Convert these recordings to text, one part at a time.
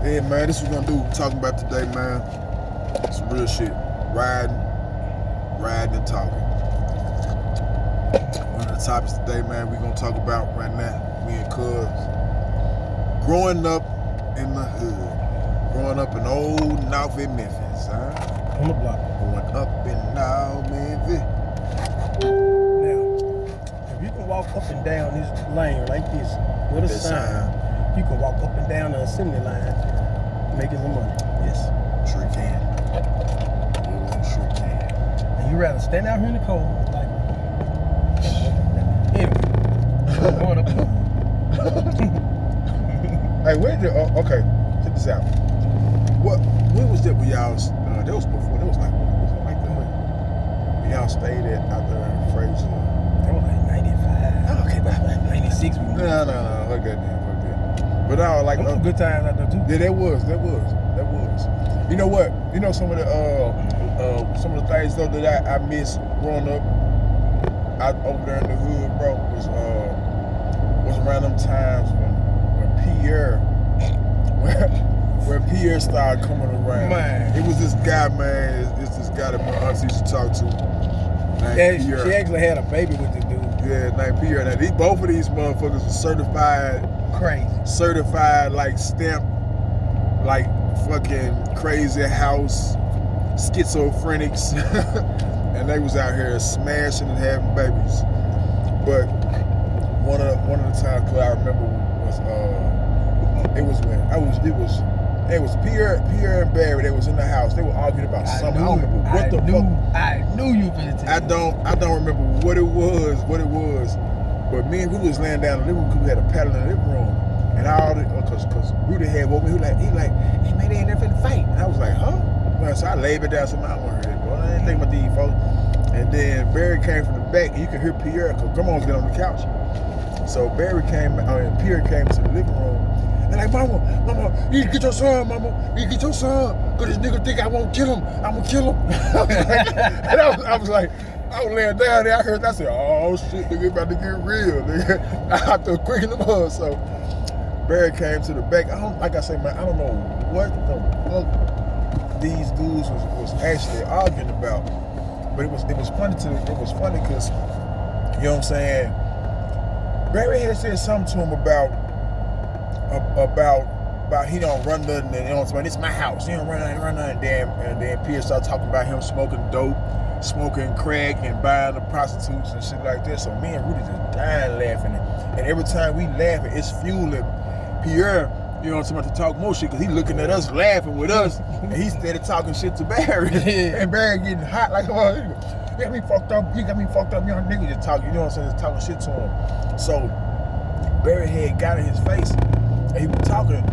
Yeah, man, this is what we're gonna do. We're talking about today, man. Some real shit. Riding and talking. One of the topics today, man, we're gonna talk about right now, me and Cuz. Growing up in the hood. Growing up in old North Memphis, huh? On the block. Growing up in North Memphis. Now, if you can walk up and down this lane like this with a sign, you can walk up and down the assembly line making some money. Yes, sure can. Sure can. And you rather stand out here in the cold, like, anyway, going up. Hey, okay, check this out. When was that when y'all, that was before, that was like, what was it like that? When y'all stayed at out there in Fraser? That was like 95. Oh, okay, like 96. No, fuck that. But I was like, good times out there too. Yeah, that was. You know what? You know some of the things though that I miss growing up out over there in the hood, bro, was around them times when Pierre, where Pierre started coming around. Man, it was this guy, man. It's this guy that my auntie used to talk to. Named Pierre. She actually had a baby with this dude. Yeah, named Pierre. Now both of these motherfuckers were certified. Crazy. Certified, like stamp, like fucking crazy house schizophrenics, and they was out here smashing and having babies. But one of the times I remember was it was Pierre and Barry. They was in the house. They were arguing about something. I don't remember what the fuck. I knew you finna tell me. I don't remember what it was. But me and Rudy was laying down in the living room because we had a paddle in the living room. And cause Rudy had woke me, he like, hey man, they ain't never finna fight. And I was like, huh? So I laid it down, so I don't want to hear it, boy. I ain't think about these folks. And then Barry came from the back, and you could hear Pierre, cause grandma was getting on the couch. So Pierre came to the living room. And like, mama, you need to get your son, mama. You need to get your son. Cause this nigga think I won't kill him. I'm gonna kill him. And I was like, I was laying down there, I said, oh shit, nigga, about to get real, nigga. I have to quicken them up, so. Barry came to the back. Like I say, man, I don't know what the fuck these dudes was actually arguing about, but it was funny because you know what I'm saying. Barry had said something to him about he don't run nothing, and you know what I'm saying. It's my house. He don't run nothing. And then Pierce started talking about him smoking dope, smoking crack, and buying the prostitutes and shit like that. So me and Rudy just dying laughing, and every time we laughing, it's fueling Pierre, you know what I'm saying, to talk more shit, because he looking at us laughing with us, and he started talking shit to Barry. And Barry getting hot like, oh, you got me fucked up, young nigga just talking, you know what I'm saying, just talking shit to him. So Barry had got in his face, and he was talking,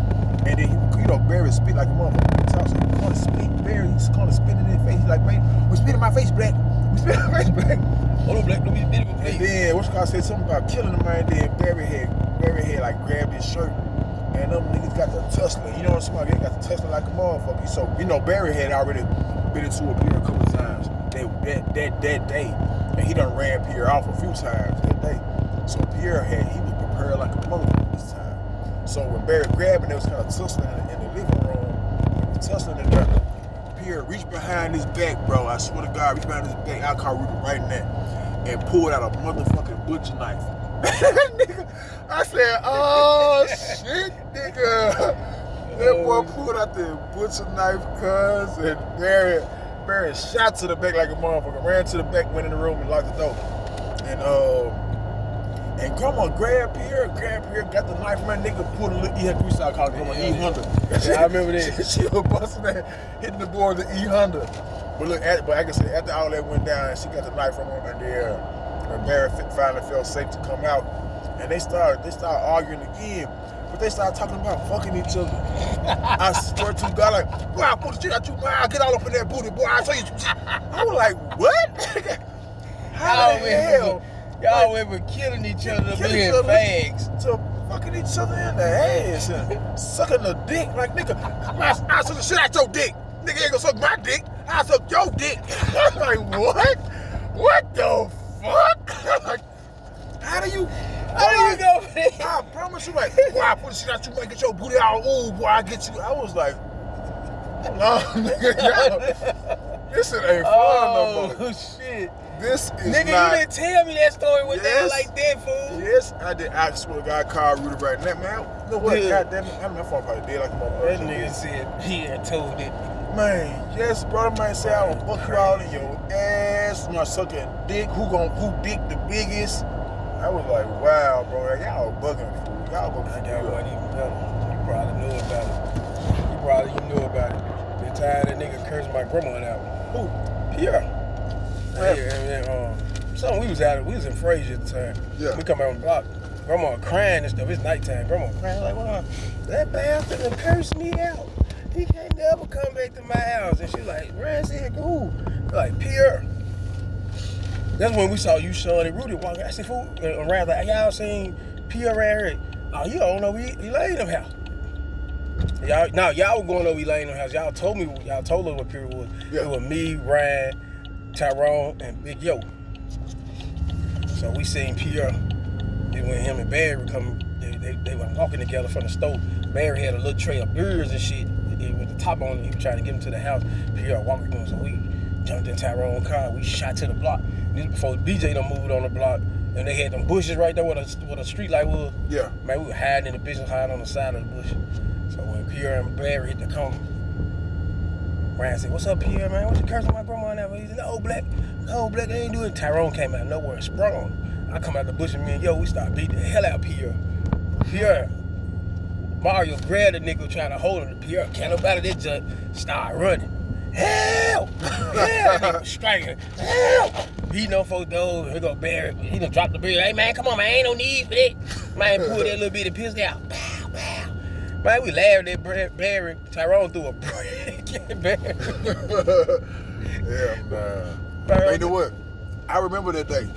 and then Barry spit like a motherfucker. He talks, so he was spit, Barry, he's kind of spitting in his face. He's like, man, we spit in my face, black. We spit in my face, black. Hold on, black, don't be spitting in my face. And then, said something about killing him, man. Then Barry had like grabbed his shirt. And them niggas got the tussler, you know what I'm saying? They got the tussler like a motherfucker. So, Barry had already been into a Pierre a couple of times that day. And he done ran Pierre off a few times that day. So Pierre he was prepared like a motherfucker this time. So when Barry grabbed him, they was kind of tussling in the living room. He was tussling in there. Pierre reached behind his back, bro. I swear to God, reached behind his back. I caught Rudy right now. And pulled out a motherfucking butcher knife. Nigga, I said, oh shit, nigga. That boy pulled out the butcher knife, cuz, and Barry shot to the back like a motherfucker, ran to the back, went in the room and locked the door. And grandma grabbed Pierre, got the knife, man, nigga pulled a little E100, we started calling grandma E100. Yeah, I remember that. She was busting that, hitting the board with the E100. But look, but I can say, after all that went down, she got the knife from him, and there. And Barry finally felt safe to come out, and they started arguing again, but they started talking about fucking each other. I swear to God, like, boy, I put the shit out you, man, I get all up in that booty, boy, I tell you. I was like, what? How the hell? Y'all ever killing each other, being fags? To fucking each other in the ass and sucking the dick, like, nigga, I suck the shit out your dick. Nigga ain't gonna suck my dick, I suck your dick. I'm like, what? What the fuck? Like, how do you How do you go for that? I promise you, like, boy, I put shit out, you might get your booty out. Ooh, boy, I get you. I was like, no, nigga, this shit ain't fun no more. Oh, shit. This is nigga, not. You didn't tell me that story with that Yes. like that, fool. Yes, I did. I swear to God, call Rudy right now, man. You know what? Yeah. God damn it. I'm not probably dead like a That motherfucker. nigga said he had told it. Man, yes, brother might say I will fuck you all in your ass. You know, sucking dick. Who dick the biggest? I was like, wow, bro. Y'all bugging, fool. Y'all bugging. I got one even better. You probably knew about it. You knew about it. The time that nigga cursed my grandma out. Who? Pierre. Something we was in Fraser at the time. Yeah. We come out on the block. Grandma crying and stuff. It's nighttime. Grandma crying like, what? That bastard done cursed me out. He can't never come back to my house. And she like, Rand said, who? Like, Pierre. That's when we saw you, Sean, and Rudy walking. I said, fool, around like, y'all seen Pierre around here? Oh, you don't know Elaine them house. Y'all were going over Elaine them house. Y'all told us what Pierre was. Yeah. It was me, Ryan, Tyrone, and Big Yo. So we seen Pierre. Then when him and Barry were coming, they were walking together from the store. Barry had a little tray of beers and shit with the top on it. He was trying to get him to the house. Pierre walking with him, so we jumped in Tyrone's car. We shot to the block. This before BJ done moved on the block. And they had them bushes right there where the street light was. Yeah. Man, we were hiding in the business, hiding on the side of the bush. So when Pierre and Barry hit the corner, Ryan said, what's up, Pierre, man? What you cursing my grandma now? He said, no, black, they ain't doing it. Tyrone came out of nowhere and sprung. I come out the bush and me and Yo, we started beating the hell out of Pierre. Pierre, Mario grabbed the nigga trying to hold him. Pierre can't nobody that junk start running. Help! Help! Nigga striking. Help! Beating on folks' doors. Here go Barry. He done dropped the beer. Hey, man, come on, man. Ain't no need for that. Man, pull that little bit of pistol out. Pow, pow. Man, we laughed at Barry. Tyrone threw a brick at Barry. Yeah, man. You know what? I remember that day.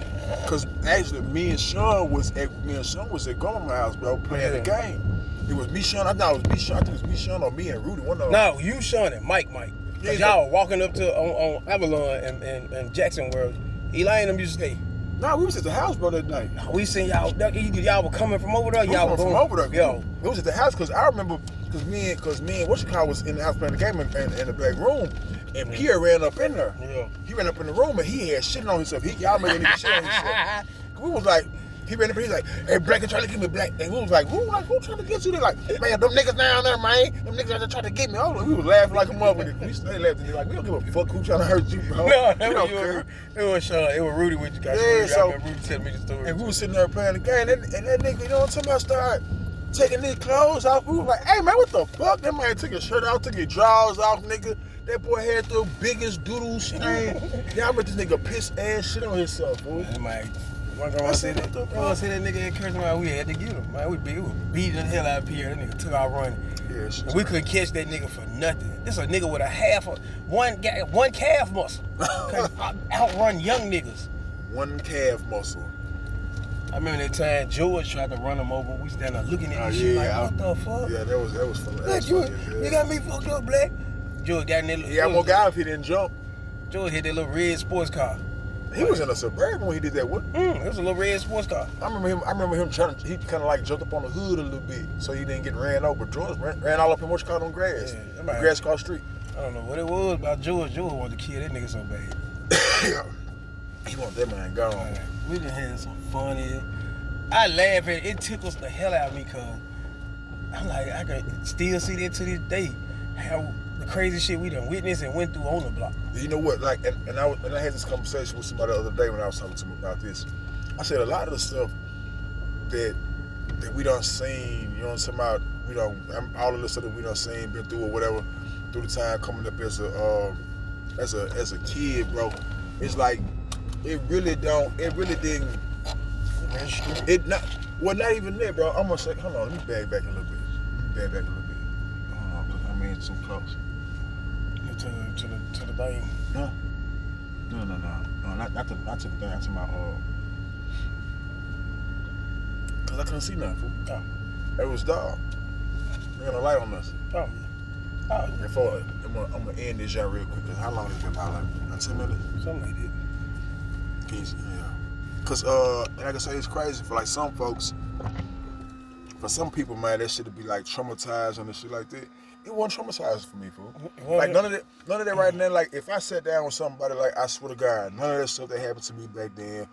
Because actually, me and Sean was at grandma's house, bro, playing the game. It was me, Sean. I thought it was me, Sean. I think it was me, Sean, or me and Rudy. One of them. No, you, Sean, and Mike. Cause y'all walking up to on Avalon and Jackson where Eli and them used to stay. Nah, we was at the house, bro, that night. We seen y'all were coming from over there. Y'all were from over there. Yo, it was at the house because I remember because me and Whatchamacallit was in the house playing the game in the back room, and Pierre ran up in there. Yeah. He ran up in the room and he had shit on himself. Y'all made a nigga shit on himself. We was like. He ran up and he's like, hey, Black, trying to get me, Black. And we was like, who trying to get you? They like, man, them niggas down there, man. Them niggas that trying to get me. We was laughing like a motherfucker. We stayed laughing. Like, we don't give a fuck who trying to hurt you, bro. No, it was Sean. It was Rudy with you guys. Yeah, so Rudy telling me the story. And we was sitting there playing the game, and that nigga, you know what I'm talking about, started taking his clothes off. We was like, hey, man, what the fuck? That man took his shirt off, took his drawers off, nigga. That boy had the biggest doodle stain. Yeah, I bet this nigga piss ass shit on himself, boy. One girl I said that nigga had cursed him out, we had to get him. Man, we was beating the hell out of Pierre. That nigga took off running. Yeah, and we couldn't catch that nigga for nothing. This a nigga with one calf muscle. Outrun young niggas. One calf muscle. I remember that time George tried to run him over. We stand there looking at this shit like, what the fuck? Yeah, that was funny. Look, you got me fucked up, Black. George got in that little... He got more guy if he didn't jump. George hit that little red sports car. He was in a Suburban when he did that. What? It was a little red sports car. I remember him trying to. He kind of like jumped up on the hood a little bit, so he didn't get ran over. George ran all up in what's called on grass. Yeah, grass cross street. I don't know what it was about George. George wanted to kill that nigga so bad. Yeah. He wanted that man gone. Right. We done had some funny. I laugh at it. It tickles the hell out of me because I'm like, I can still see that to this day. How the crazy shit we done witnessed and went through on the block. You know what? Like, and I had this conversation with somebody the other day when I was talking to him about this. I said a lot of the stuff that we done seen, you know what I'm talking about, all of the stuff that we done seen, been through or whatever, through the time coming up as a kid, bro. It's like it really didn't. Not even that, bro. I'm gonna say, hold on, let me bag back a little bit. Hold on, because I mean too close. To the thing. No, not to the thing. I'm talking about cause I couldn't see nothing. Oh. It was dark. We got a light on us. Oh. Before I'm gonna end this y'all real quick. Cause how long has it been? About like 10 minutes. Something like that. Yeah. Cause like I say, it's crazy for like some folks. For some people, man, that shit would be like traumatized and shit like that. It wasn't traumatized for me, fool. Like none of that right now. Like if I sat down with somebody, like I swear to God, none of that stuff that happened to me back then,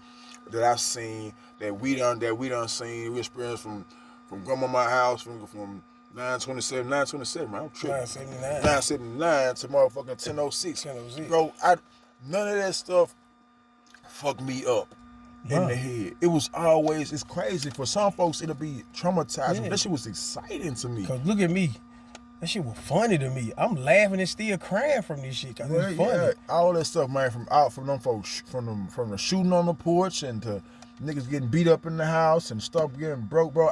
that I've seen, that we done seen, we experienced from grandmama's house, from 927, man. I'm tripping. 979 to motherfucking 1006. Bro, none of that stuff fucked me up. In the head. It was always, it's crazy. For some folks, it'll be traumatizing. Yeah. That shit was exciting to me. Cause look at me. That shit was funny to me. I'm laughing and still crying from this shit. Cause it's funny. Yeah, all that stuff, man, from them folks, from the shooting on the porch and to niggas getting beat up in the house and stuff getting broke, bro.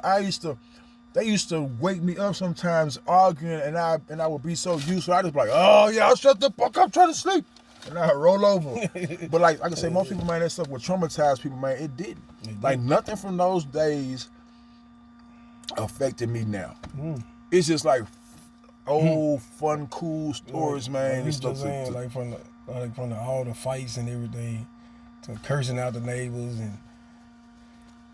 They used to wake me up sometimes arguing and I would be so used to it. I just be like, oh yeah, shut the fuck up, I'm trying to sleep. And I roll over. But like I say, most people, man, that stuff would traumatize people, man. It didn't. Like nothing from those days affected me now. It's just like old, fun, cool stories, man. And stuff like from all the fights and everything, to cursing out the neighbors and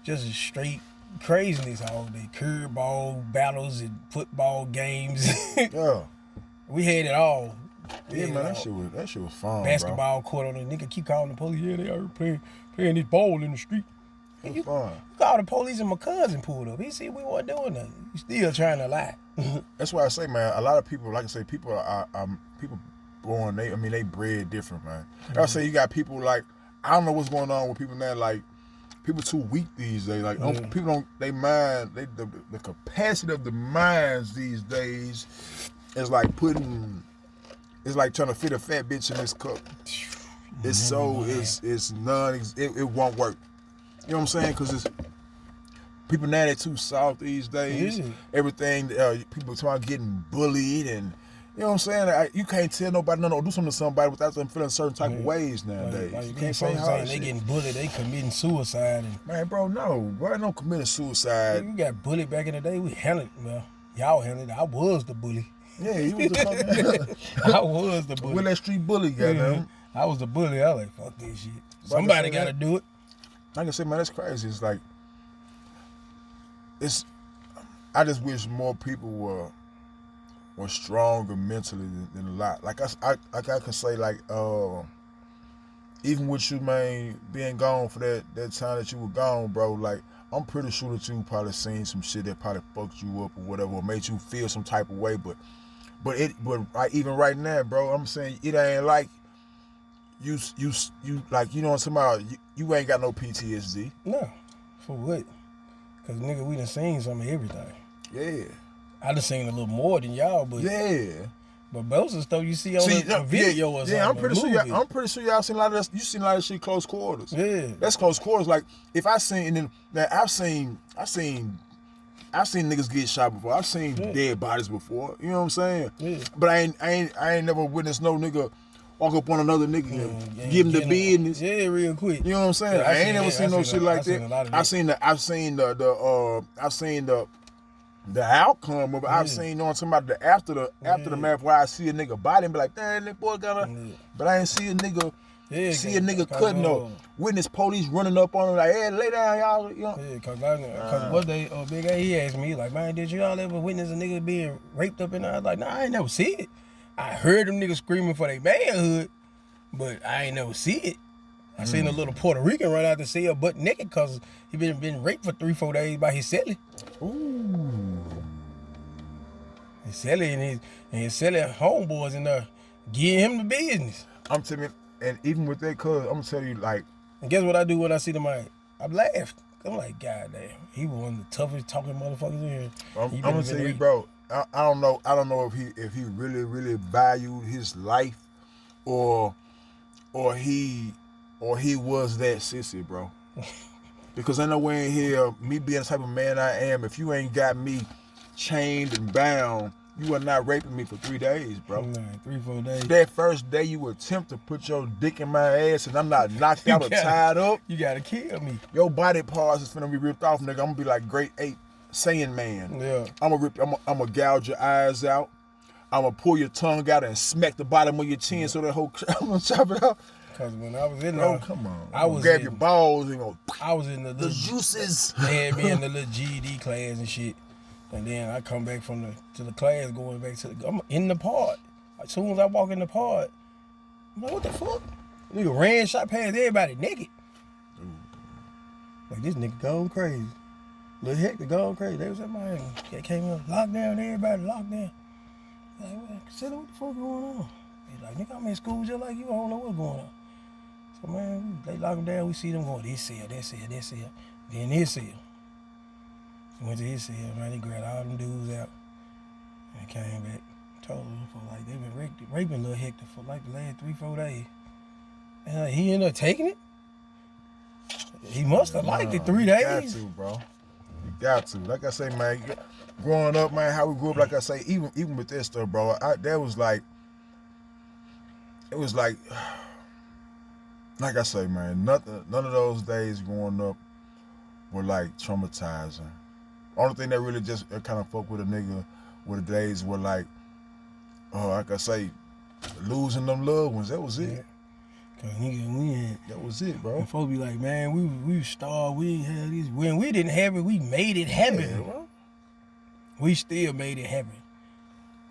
just straight craziness all day. Curveball battles and football games. Yeah. We had it all. Yeah, man, that shit was fun, basketball court on the nigga keep calling the police. Yeah, they are playing this ball in the street. It was fun. You called the police and my cousin pulled up. He said we weren't doing nothing. You still trying to lie. That's why I say, man, a lot of people, like I say, people are people born, they bred different, man. I say you got people like, I don't know what's going on with people now, like, people too weak these days. Like, people don't, the capacity of the minds these days is like it's like trying to fit a fat bitch in this cup. It won't work. You know what I'm saying? Because people now, they're too soft these days. Everything, people talking about getting bullied and, you know what I'm saying? You can't tell nobody no, do something to somebody without them feeling certain type of ways nowadays. Like you can't say how they getting bullied, they committing suicide. Man, bro, no. Bro, no committing suicide. We got bullied back in the day. We handled it. Well, y'all handled it. I was the bully. Yeah, you was the fucking... I was the bully. With that street bully, goddamn. I was the bully. I was like, fuck this shit. Somebody got to do it. Like I said, man, that's crazy. It's like, I just wish more people were stronger mentally than a lot. Like I can say, like, even with you, man, being gone for that time that you were gone, bro, like, I'm pretty sure that you probably seen some shit that probably fucked you up or whatever, or made you feel some type of way, but even right now, bro, I'm saying it ain't like you like, you know what I'm talking about, you ain't got no PTSD. No, for what? Cause nigga, we done seen some of everything. Yeah. I done seen a little more than y'all, but yeah. But most of the stuff you see on the video or something. Yeah, I'm pretty sure y'all seen a lot of that. You seen a lot of shit close quarters. Yeah. That's close quarters. Like if I seen, and then now I've seen niggas get shot before. I've seen dead bodies before. You know what I'm saying? Yeah. But I ain't never witnessed no nigga walk up on another nigga and give him the business. Yeah, real quick. You know what I'm saying? Yeah, I ain't never seen no shit like that. I've seen the outcome of it. I've seen, you know what I'm talking about, after the math, where I see a nigga body and be like, damn, that boy got a, but I ain't see a nigga cutting up. Witness police running up on him like, hey, lay down, y'all. You know? Yeah, cause what they, Big A, he asked me, like, man, did y'all ever witness a nigga being raped up in there? I was like, nah, I ain't never see it. I heard them niggas screaming for their manhood, but I ain't never see it. I seen a little Puerto Rican run out to see her butt naked cause he been raped for 3-4 days by his celly. Ooh. His celly and his celly homeboys in there giving him the business. I'm telling you, and even with that, cuz I'm gonna tell you, like, and guess what I do when I see them? I laughed. I'm like, God damn, he was one of the toughest talking motherfuckers in here. I'm gonna tell you, bro. I don't know if he really valued his life, or he was that sissy, bro. Because I know we're in here, me being the type of man I am, if you ain't got me chained and bound, you are not raping me for 3 days, bro. 3-4 days. That first day you attempt to put your dick in my ass and I'm not knocked out or tied up, you gotta kill me. Your body parts is finna be ripped off, nigga. I'm gonna be like Great Ape, Saiyan Man. Yeah. I'm gonna gouge your eyes out. I'm gonna pull your tongue out and smack the bottom of your chin so that whole, I'm gonna chop it out. Cause when I was in Bro, there, come on. I was grab your balls and go. I was in the juices. They had me in the little GED class and shit. And then I come back to the class, going back I'm in the pod. As soon as I walk in the pod, I'm like, what the fuck? Nigga ran, shot past everybody naked. Ooh. Like, this nigga going crazy. Lil Hector going crazy. They was at my ass. They came up, locked down, everybody locked down. Like, well, consider what the fuck going on? They like, nigga, I'm in school just like you. I don't know what's going on. So, man, they lock them down. We see them going, this cell, then this cell. Went to his cell, man. They grabbed all them dudes out and came back. Told them for like they been raping Lil Hector for like the last 3-4 days. And he ended up taking it. He must have liked it 3 days. You got to, bro. You got to. Like I say, man, growing up, man, how we grew up, like I say, even with this stuff, bro, it was like, like I say, man, none of those days growing up were like traumatizing. Only thing that really just kind of fuck with a nigga with the days were like I say, losing them loved ones. That was it. Yeah. Cause nigga, that was it, bro. And folks be like, man, we starved, we ain't had this. When we didn't have it, we made it happen. Yeah, bro. We still made it happen.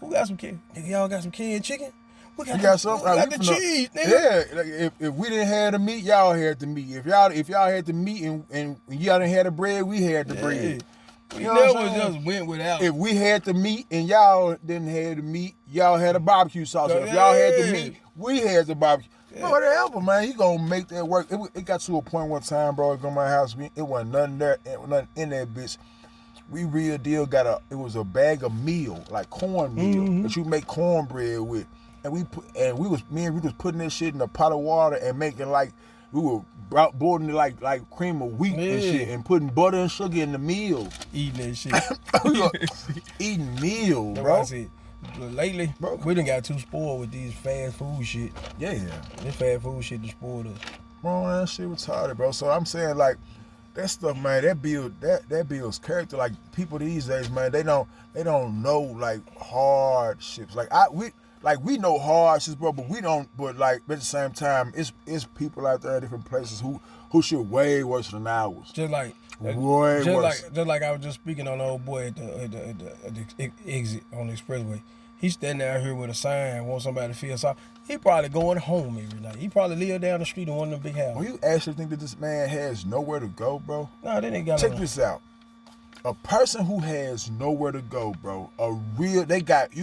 Who got some kid? Nigga, y'all got some canned chicken? We got some. We got the cheese, nigga. Yeah, like if we didn't have the meat, y'all had the meat. If y'all had the meat and y'all didn't have the bread, we had the bread. We never just went without. If we had the meat and y'all didn't have the meat, y'all had a barbecue sauce. If y'all had the meat, we had the barbecue. Yeah. Whatever, man. You gonna make that work. It got to a point one time, bro, at my house, it wasn't nothing there, nothing in that bitch. We real deal it was a bag of meal, like cornmeal, that you make cornbread with. And me and we was putting that shit in a pot of water and making like, we were boiling it like cream of wheat and shit, and putting butter and sugar in the meal. Eating that shit. Eating meal, bro. Lately, bro, we done got too spoiled with these fast food shit. Yeah. This fast food shit just spoiled us. Bro, that shit retarded, bro. So I'm saying, like, that stuff, man, that builds character. Like, people these days, man, they don't know like hardships. We know hardships, bro, but we don't. But like at the same time, it's people out there in different places who shit way worse than ours. Just like worse. Just like I was just speaking on the old boy at the exit on the expressway. He's standing out here with a sign, want somebody to feel sorry. He probably going home every night. He probably live down the street in one of them big houses. Well, you actually think that this man has nowhere to go, bro? No, they ain't got. Check this out. A person who has nowhere to go, bro, you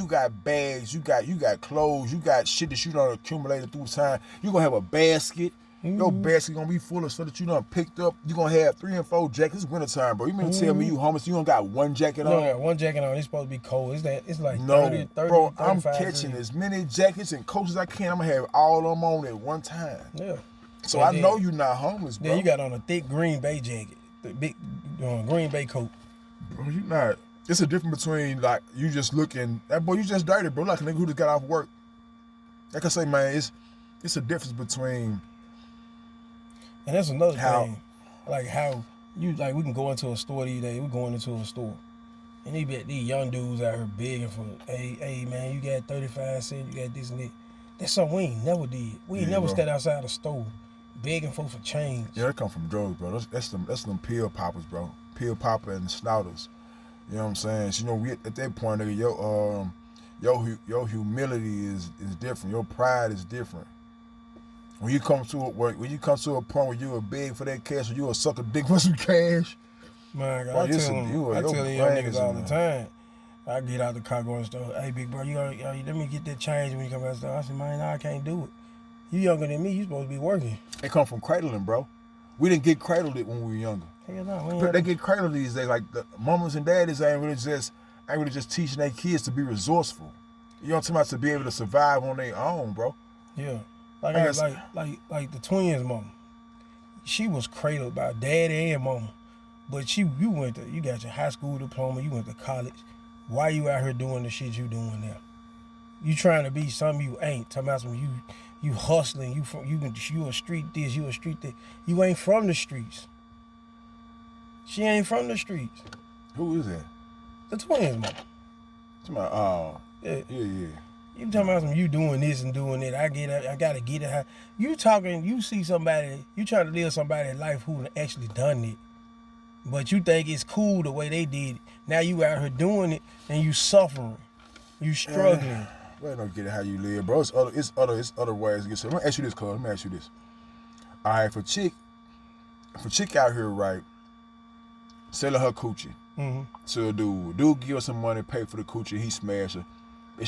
got bags, you got clothes, you got shit that you done accumulated through time. You gonna have a basket. Your basket gonna be full of stuff that you done picked up. You gonna have 3 and 4 jackets. It's wintertime, bro. You mean to tell me you homeless, you don't got one jacket on? No, I got one jacket on. It's supposed to be cold. It's like no, 30, bro, 35 I'm catching as many jackets and coats as I can. I'm gonna have all of them on at one time. Yeah. So I know you're not homeless, bro. Then you got on a thick Green Bay jacket, the big Green Bay coat. Bro, you not. It's a difference between like you just looking. That boy, you just dirty, bro. Like a nigga who just got off work. Like I say, man, it's a difference between. And that's another thing. Like how you like we can go into a store these days. We're going into a store, and these young dudes out here begging for, hey man, you got 35 cents, you got this and that. That's something we ain't never did. We ain't never stepped outside the store begging for change. Yeah, that come from drugs, bro. That's them pill poppers, bro. Pill popper and snouters. You know what I'm saying? So, we at that point, nigga, your humility is different. Your pride is different. When you come to a point where you are big for that cash, or you will suck a dick for some cash. Man, I tell them young niggas all the time. I get out the car going to the store. Hey, big bro, let me get that change when you come out the store. I said, man, I can't do it. You younger than me. You supposed to be working. It come from cradling, bro. We didn't get cradled when we were younger. Hell no, they get cradled these days. Like the mamas and daddies ain't really just teaching their kids to be resourceful. You know what I'm talking about? To be able to survive on their own, bro. Yeah. Like the twins' mama. She was cradled by daddy and mama. But you got your high school diploma, you went to college. Why you out here doing the shit you doing now? You trying to be something you ain't. Talking about some you hustling, you a street this, you a street that. You ain't from the streets. She ain't from the streets. Who is that? The twins' mama. Yeah. You You talking about some you doing this and doing that. I get it. I gotta get it. You talking? You see somebody? You trying to live somebody's life who actually done it, but you think it's cool the way they did it. Now you out here doing it and you suffering, you struggling. Well, I don't get it how you live, bro. It's other ways to get started. Let me ask you this, cuz. Let me ask you this. All right, if a chick out here, right, selling her coochie to a dude give her some money, pay for the coochie, he smash her. Is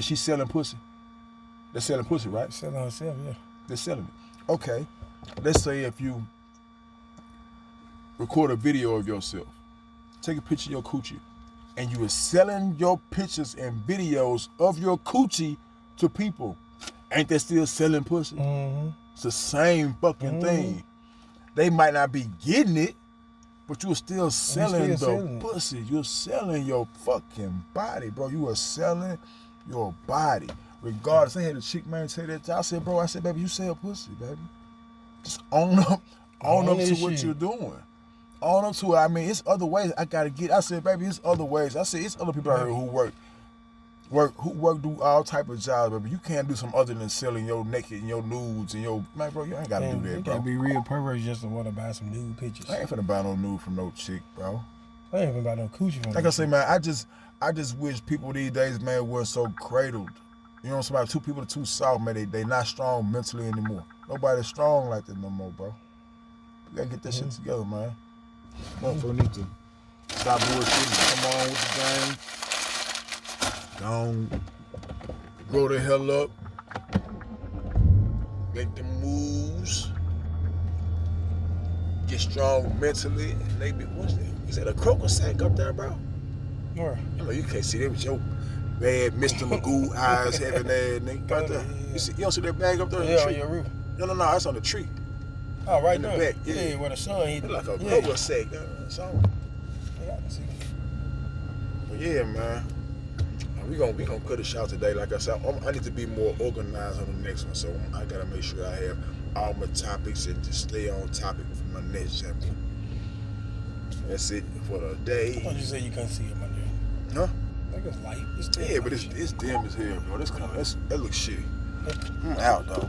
she selling pussy? They're selling pussy, right? Selling herself, yeah. They're selling it. Okay. Let's say if you record a video of yourself, take a picture of your coochie, and you are selling your pictures and videos of your coochie to people, ain't that still selling pussy? It's the same fucking thing. They might not be getting it, but you're still selling the pussy. You're selling your fucking body, bro. You are selling your body. Regardless, I had a chick man say that. I said, baby, you sell pussy, baby. Just own up to what you're doing. Own up to it. I mean, it's other ways I gotta get. I said, baby, it's other ways. I said, it's other people out here who work, do all type of jobs, baby. You can't do something other than selling your naked and your nudes and your, man, bro, you ain't gotta do that, bro. You gotta be real perverse just to want to buy some nude pictures. I ain't finna buy no nude from no chick, bro. I ain't finna buy no coochie from like I say, man, I just wish people these days, man, weren't so cradled. You know what I'm saying? Two people are too soft, man. They not strong mentally anymore. Nobody's strong like that no more, bro. We gotta get that shit together, man. Motherfucker need to stop bullshitting. Come on with the game. Don't grow the hell up. Make the moves. Get strong mentally. And maybe, what's that? Is that a croaker sack up there, bro? Where? You know, you can't see that with your bad Mr. Magoo eyes having that nigga right there. You don't see that bag up there in the tree? On your roof. No, that's on the tree. Oh, right in there. The back. Yeah, where the sun hit. It's like a croaker sack. That's all. Yeah, I can see it. But yeah, man. We gonna cut a shot today. Like I said, I need to be more organized on the next one. So I gotta make sure I have all my topics and just stay on topic for my next chapter. That's it for the day. Why you say you couldn't see it, my dude? Huh? Like it's light. It's dim. Yeah, but it's dim as hell, bro. That looks shitty. I'm out, though.